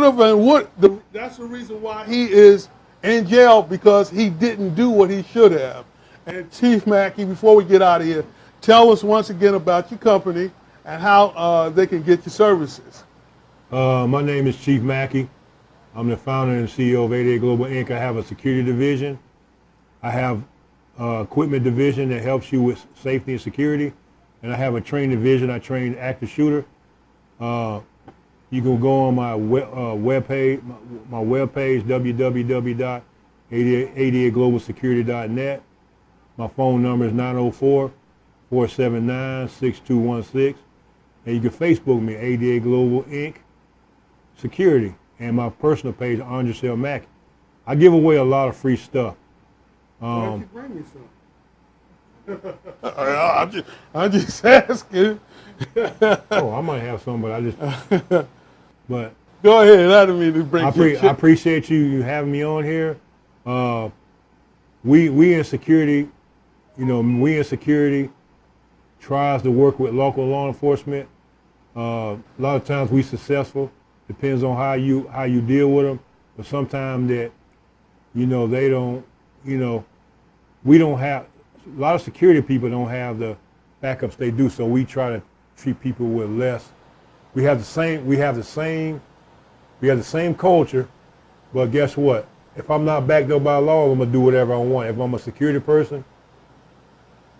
have and would. That's the reason why he is in jail, because he didn't do what he should have. And Chief Mackey, before we get out of here, tell us once again about your company and how they can get your services. My name is Chief Mackey. I'm the founder and CEO of 88 Global Inc. I have a security division. I have equipment division that helps you with safety and security. And I have a training division. I train active shooter. You can go on my webpage, www.88globalsecurity.net. My phone number is 904-479-6216. And you can Facebook me, 88 Global Inc. Security. And my personal page, Andres L. Mackey. I give away a lot of free stuff. Why don't you bring me some? I'm just asking. I might have some, but but go ahead. I don't mean to bring. I appreciate you having me on here. We in security, we in security tries to work with local law enforcement. A lot of times we successful. Depends on how you deal with them. But sometimes that, they don't, we don't have. A lot of security people don't have the backups they do, so we try to treat people with less. We have the same culture, but guess what? If I'm not backed up by law, I'm gonna do whatever I want. If I'm a security person,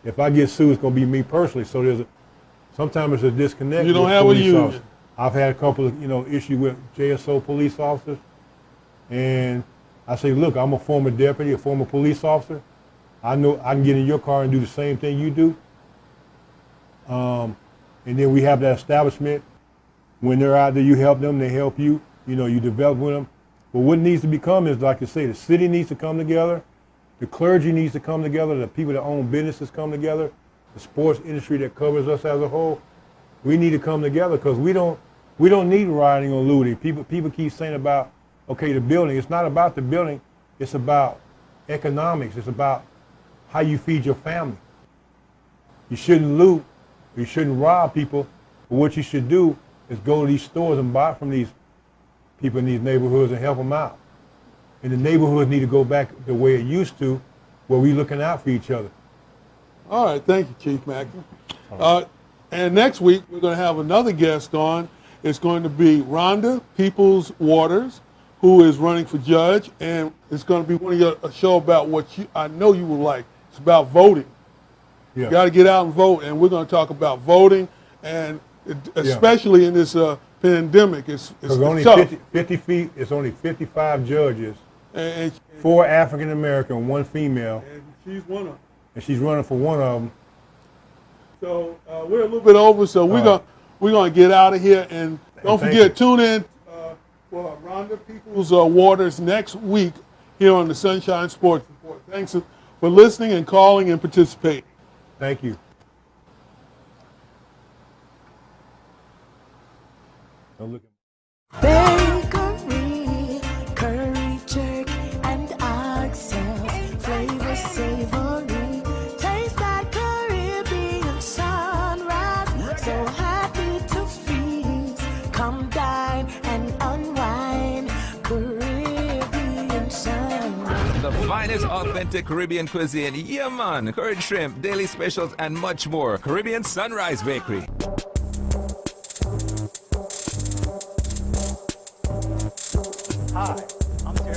if I get sued, it's gonna be me personally. So sometimes it's a disconnect. You don't have a union. I've had a couple of issues with JSO police officers, and I say, look, I'm a former deputy, a former police officer. I know I can get in your car and do the same thing you do. And then we have that establishment. When they're out there, you help them, they help you. You develop with them. But what needs to become is, like I say, the city needs to come together. The clergy needs to come together. The people that own businesses come together. The sports industry that covers us as a whole. We need to come together, because we don't need rioting or looting. People keep saying about, okay, the building. It's not about the building. It's about economics. It's about how you feed your family. You shouldn't loot. You shouldn't rob people. But what you should do is go to these stores and buy from these people in these neighborhoods and help them out. And the neighborhoods need to go back the way it used to, where we're looking out for each other. All right, thank you, Chief Mackey. And next week, we're going to have another guest on. It's going to be Rhonda Peoples Waters, who is running for judge, and it's going to be a show about what I know you will like. It's about voting. Yeah. You got to get out and vote, and we're going to talk about voting, and especially in this pandemic, it's only tough. 50 feet. It's only 55 judges, and 4 African American, 1 female, and she's one of them. And she's running for one of them. So we're a little bit over, so we're gonna get out of here, and don't forget, tune in for Rhonda Peoples Waters next week here on the Sunshine Sports Report. Thanks for listening and calling and participating. Thank you. Don't look Bakery, curry jerk and oxtails, flavor savory, taste like Caribbean sunrise. So happy to feast, come dine and unwind, Caribbean sunrise. The finest authentic Caribbean cuisine, yeah man, curried shrimp, daily specials and much more. Caribbean Sunrise Bakery.